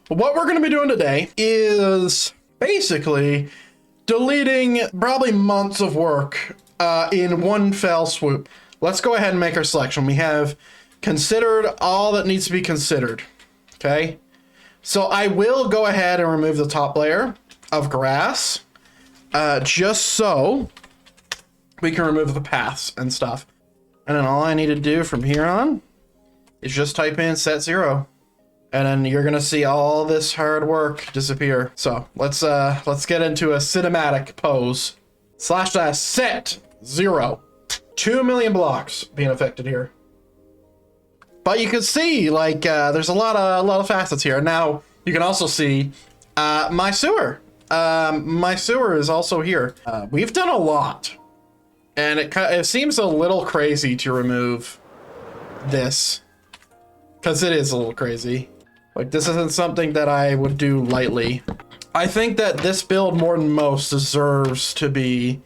what we're going to be doing today is basically deleting probably months of work in one fell swoop. Let's go ahead and make our selection. We have considered all that needs to be considered. Okay. So I will go ahead and remove the top layer of grass just so we can remove the paths and stuff. And then all I need to do from here on is just type in set 0. And then you're gonna see all this hard work disappear. So let's get into a cinematic pose. / set 0. 2 million blocks being affected here. But you can see like there's a lot of facets here. Now you can also see my sewer. My sewer is also here. We've done a lot, and it seems a little crazy to remove this because it is a little crazy. Like, this isn't something that I would do lightly. I think that this build more than most deserves to be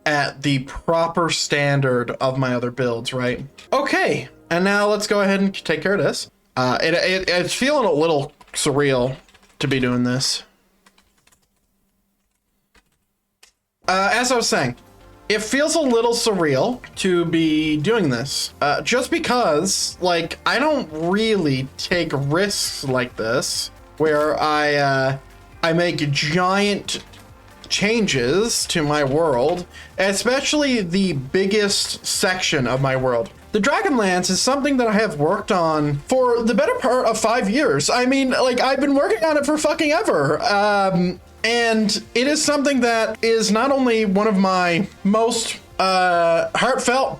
at the proper standard of my other builds, right? Okay, and now let's go ahead and take care of this. It's feeling a little surreal to be doing this. As I was saying, it feels a little surreal to be doing this, just because, like, I don't really take risks like this, where I make giant changes to my world, especially the biggest section of my world. The Dragonlance is something that I have worked on for the better part of 5 years. I mean, like, I've been working on it for fucking ever. And it is something that is not only one of my most heartfelt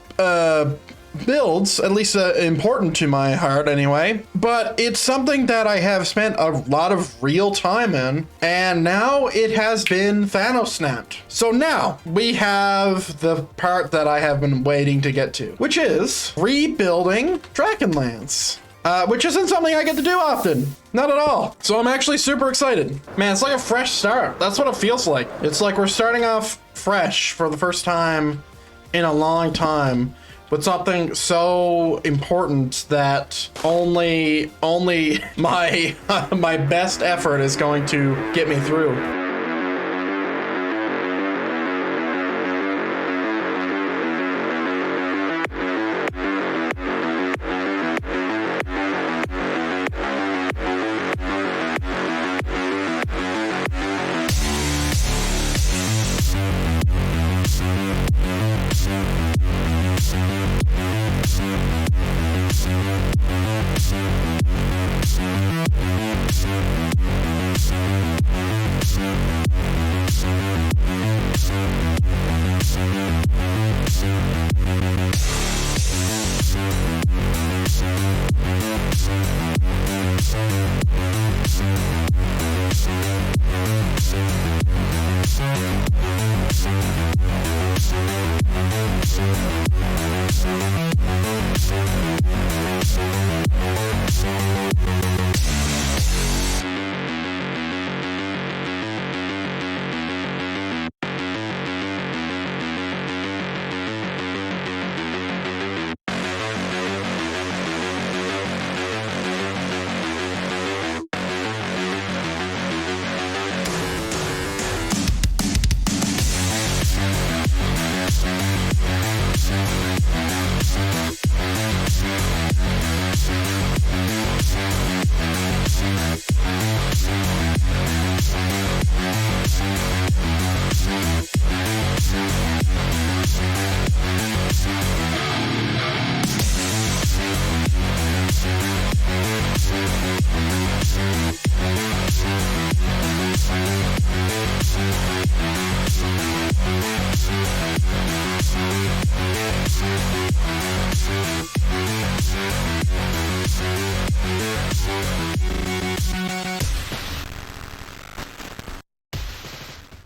builds, at least important to my heart anyway, but it's something that I have spent a lot of real time in, and now it has been Thanos snapped. So now we have the part that I have been waiting to get to, which is rebuilding Dragonlance. Which isn't something I get to do often. Not at all. So I'm actually super excited. Man, it's like a fresh start. That's what it feels like. It's like we're starting off fresh for the first time in a long time with something so important that only my my best effort is going to get me through.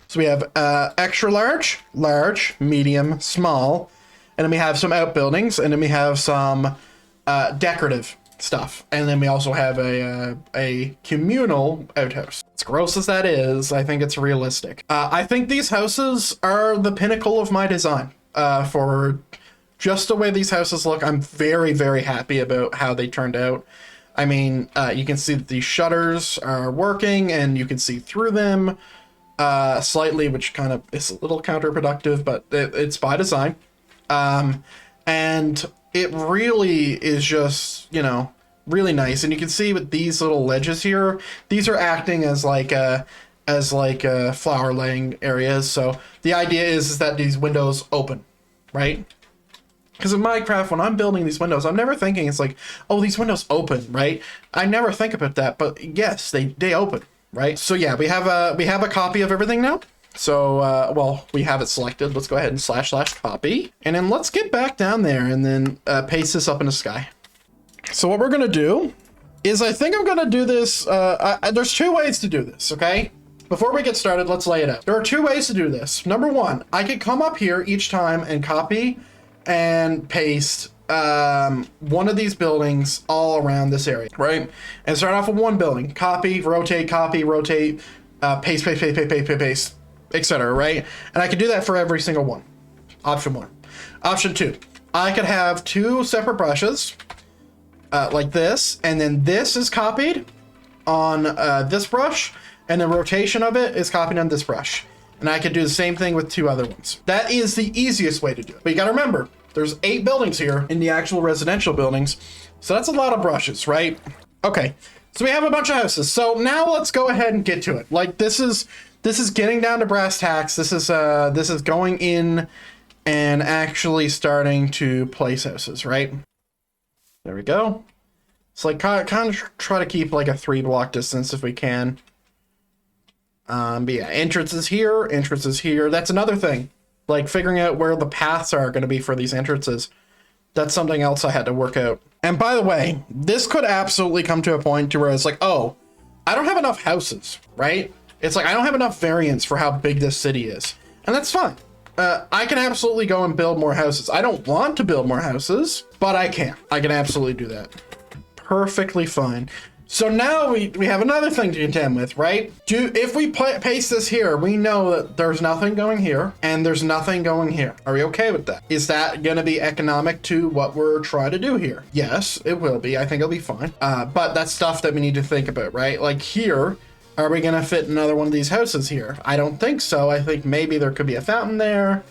So we have extra large, large, medium, small, and then we have some outbuildings, and then we have some decorative stuff, and then we also have a communal outhouse. As gross as that is, I think it's realistic. I think these houses are the pinnacle of my design. For just the way these houses look, I'm very, very happy about how they turned out. I mean, you can see that these shutters are working and you can see through them slightly, which kind of is a little counterproductive, but it's by design. And it really is just, you know, really nice. And you can see with these little ledges here, these are acting as like flower laying areas. So the idea is that these windows open, right? Because in Minecraft, when I'm building these windows, I'm never thinking it's like, oh, these windows open, right? I never think about that, but yes, they open, right? So yeah, we have a copy of everything now. So, well, we have it selected. Let's go ahead and / copy. And then let's get back down there and then paste this up in the sky. So what we're going to do is I think I'm going to do this. There's 2 ways to do this, okay? Before we get started, let's lay it out. There are 2 ways to do this. Number 1, I could come up here each time and copy and paste one of these buildings all around this area, right? And start off with one building. Copy, rotate, paste, etc., right? And I could do that for every single one. Option 1. Option 2, I could have 2 separate brushes like this, and then this is copied on this brush, and the rotation of it is copied on this brush. And I could do the same thing with 2 other ones. That is the easiest way to do it. But you gotta remember, there's 8 buildings here in the actual residential buildings. So that's a lot of brushes, right? Okay, so we have a bunch of houses. So now let's go ahead and get to it. Like this is getting down to brass tacks. This is going in and actually starting to place houses, right? There we go. It's like kind of try to keep like a 3-block distance if we can. But yeah, entrances here. That's another thing. Like figuring out where the paths are going to be for these entrances. That's something else I had to work out. And by the way, this could absolutely come to a point to where it's like, oh, I don't have enough houses, right? It's like, I don't have enough variance for how big this city is. And that's fine. I can absolutely go and build more houses. I don't want to build more houses, but I can. I can absolutely do that. Perfectly fine. So now we have another thing to contend with, right? If we paste this here, we know that there's nothing going here and there's nothing going here. Are we okay with that? Is that going to be economic to what we're trying to do here? Yes, it will be. I think it'll be fine. But that's stuff that we need to think about, right? Like here, are we going to fit another one of these houses here? I don't think so. I think maybe there could be a fountain there.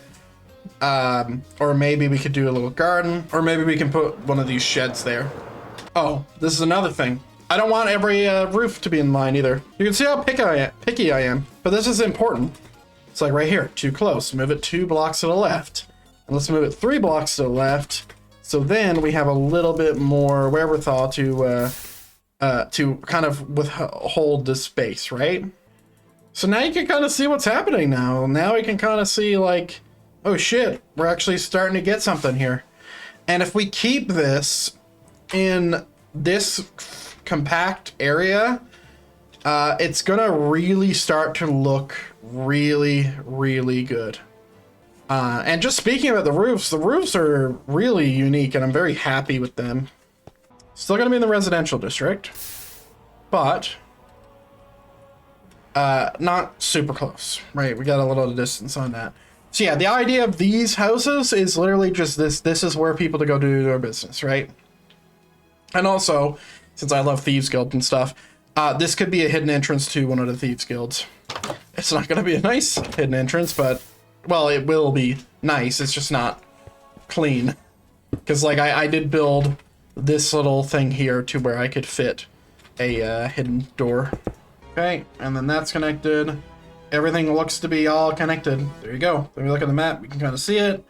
Or maybe we could do a little garden, or maybe we can put one of these sheds there. Oh, this is another thing. I don't want every roof to be in line either. You can see how picky I am, but this is important. It's like right here, too close. Move it 2 blocks to the left. And let's move it 3 blocks to the left. So then we have a little bit more wherewithal to kind of withhold this space, right? So now you can kind of see what's happening now. Now we can kind of see like, oh shit, we're actually starting to get something here. And if we keep this in this compact area, it's gonna really start to look really good. And just speaking about the roofs are really unique and I'm very happy with them. Still gonna be in the residential district, but not super close, right? We got a little distance on that. So yeah, the idea of these houses is literally just this is where people to go do their business, right? And also, since I love Thieves Guild and stuff, this could be a hidden entrance to one of the Thieves Guilds. It's not going to be a nice hidden entrance, but, well, it will be nice. It's just not clean. Because, like, I did build this little thing here to where I could fit a hidden door. Okay, and then that's connected. Everything looks to be all connected. There you go. When we look at the map, you can kind of see it.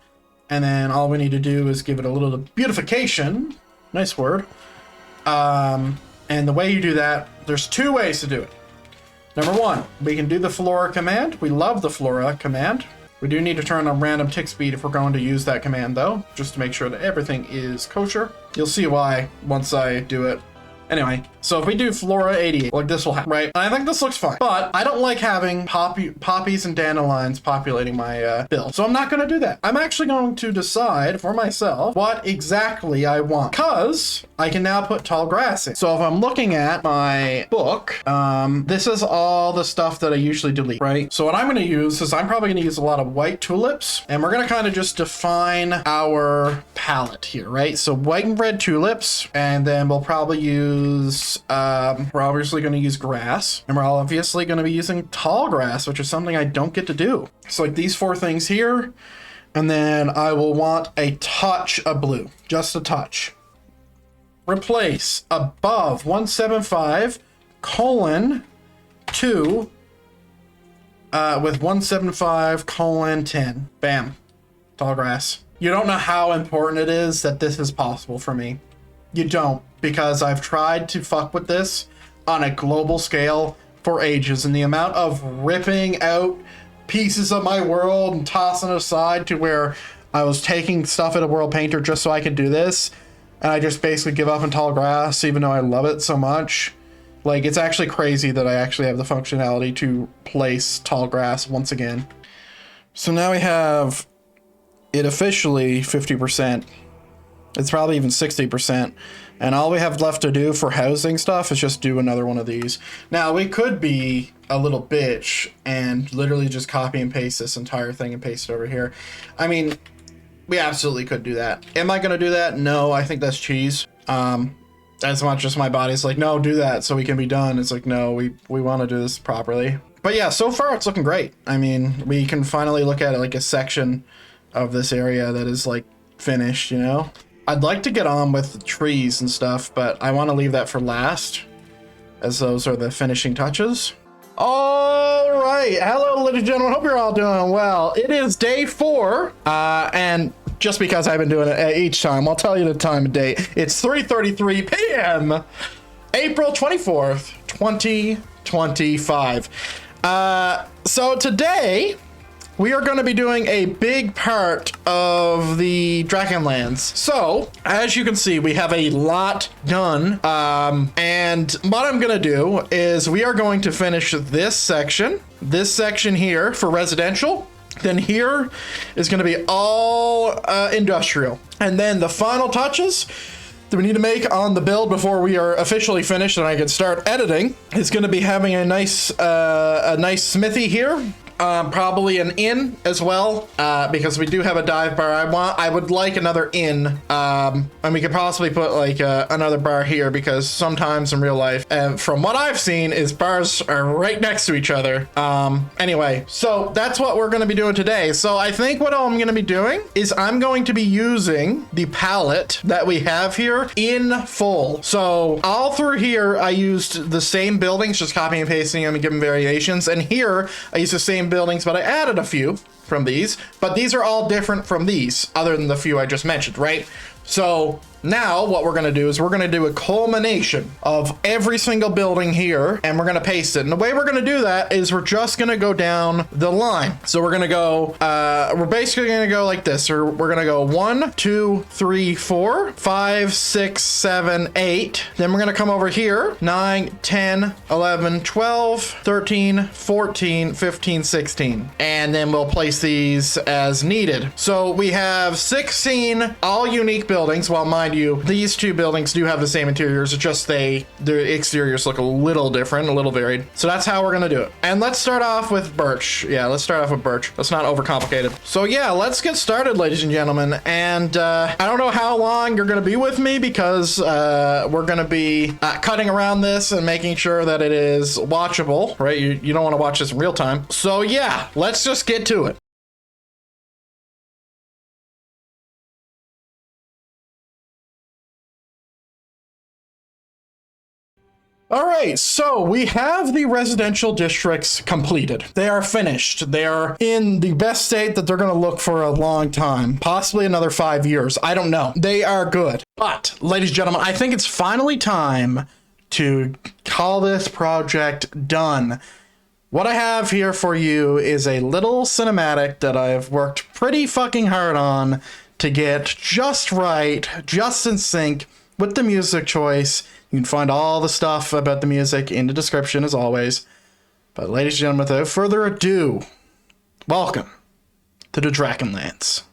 And then all we need to do is give it a little beautification. Nice word. And the way you do that, there's 2 ways to do it. Number 1, we can do the Flora command. We love the Flora command. We do need to turn on random tick speed if we're going to use that command though, just to make sure that everything is kosher. You'll see why once I do it. Anyway, so if we do Flora 88, like this will happen, right? And I think this looks fine, but I don't like having poppies and dandelions populating my build. So I'm not going to do that. I'm actually going to decide for myself what exactly I want, because I can now put tall grass in. So if I'm looking at my book, this is all the stuff that I usually delete, right? So what I'm going to use is I'm probably going to use a lot of white tulips, and we're going to kind of just define our palette here, right? So white and red tulips, and then we'll probably use, we're obviously going to use grass, and we're obviously going to be using tall grass, which is something I don't get to do. So like these 4 things here, and then I will want a touch of blue, just a touch. Replace above 175 colon 2 with 175 colon 10. Bam. Tall grass. You don't know how important it is that this is possible for me. You don't, because I've tried to fuck with this on a global scale for ages, and the amount of ripping out pieces of my world and tossing it aside to where I was taking stuff at a world painter just so I could do this, and I just basically give up on tall grass even though I love it so much. Like, it's actually crazy that I actually have the functionality to place tall grass once again. So now we have it officially 50%. It's probably even 60%. And all we have left to do for housing stuff is just do another one of these. Now, we could be a little bitch and literally just copy and paste this entire thing and paste it over here. I mean, we absolutely could do that. Am I going to do that? No, I think that's cheese. As much as my body's like, no, do that so we can be done. It's like, no, we want to do this properly. But yeah, so far it's looking great. I mean, we can finally look at it like a section of this area that is like finished, you know? I'd like to get on with the trees and stuff, but I want to leave that for last, as those are the finishing touches. All right. Hello, ladies and gentlemen. Hope you're all doing well. It is day 4, and just because I've been doing it each time, I'll tell you the time and date. It's 3:33 p.m. April 24th, 2025. So today we are going to be doing a big part of the Dragonlands. So, as you can see, we have a lot done. And what I'm going to do is we are going to finish this section here for residential. Then here is going to be all industrial. And then the final touches that we need to make on the build before we are officially finished and I can start editing is going to be having a nice smithy here. Probably an inn as well, because we do have a dive bar. I would like another inn, and we could possibly put like another bar here, because sometimes in real life, from what I've seen, is bars are right next to each other. Anyway, so that's what we're going to be doing today. So I think what I'm going to be doing is I'm going to be using the palette that we have here in full. So all through here, I used the same buildings, just copying and pasting them and giving variations. And here, I used the same buildings, but I added a few from these, but these are all different from these, other than the few I just mentioned, right? So now what we're going to do is we're going to do a culmination of every single building here, and we're going to paste it. And the way we're going to do that is we're just going to go down the line. So we're going to go, we're basically going to go like this. Or we're going to go 1, 2, 3, 4, 5, 6, 7, 8. Then we're going to come over here, 9, 10, 11, 12, 13, 14, 15, 16. And then we'll place these as needed. So we have 16 all unique buildings. Well, mind you, these 2 buildings do have the same interiors. It's just the exteriors look a little different, a little varied. So that's how we're gonna do it. And let's start off with birch. Yeah, let's start off with birch. Let's not overcomplicate it. So yeah, let's get started, ladies and gentlemen. And I don't know how long you're gonna be with me, because we're gonna be cutting around this and making sure that it is watchable, right? You don't want to watch this in real time. So yeah, let's just get to it. All right, so we have the residential districts completed. They are finished. They are in the best state that they're going to look for a long time, possibly another 5 years. I don't know. They are good. But, ladies and gentlemen, I think it's finally time to call this project done. What I have here for you is a little cinematic that I've worked pretty fucking hard on to get just right, just in sync with the music choice. You can find all the stuff about the music in the description, as always. But ladies and gentlemen, without further ado, welcome to the Dragonlands.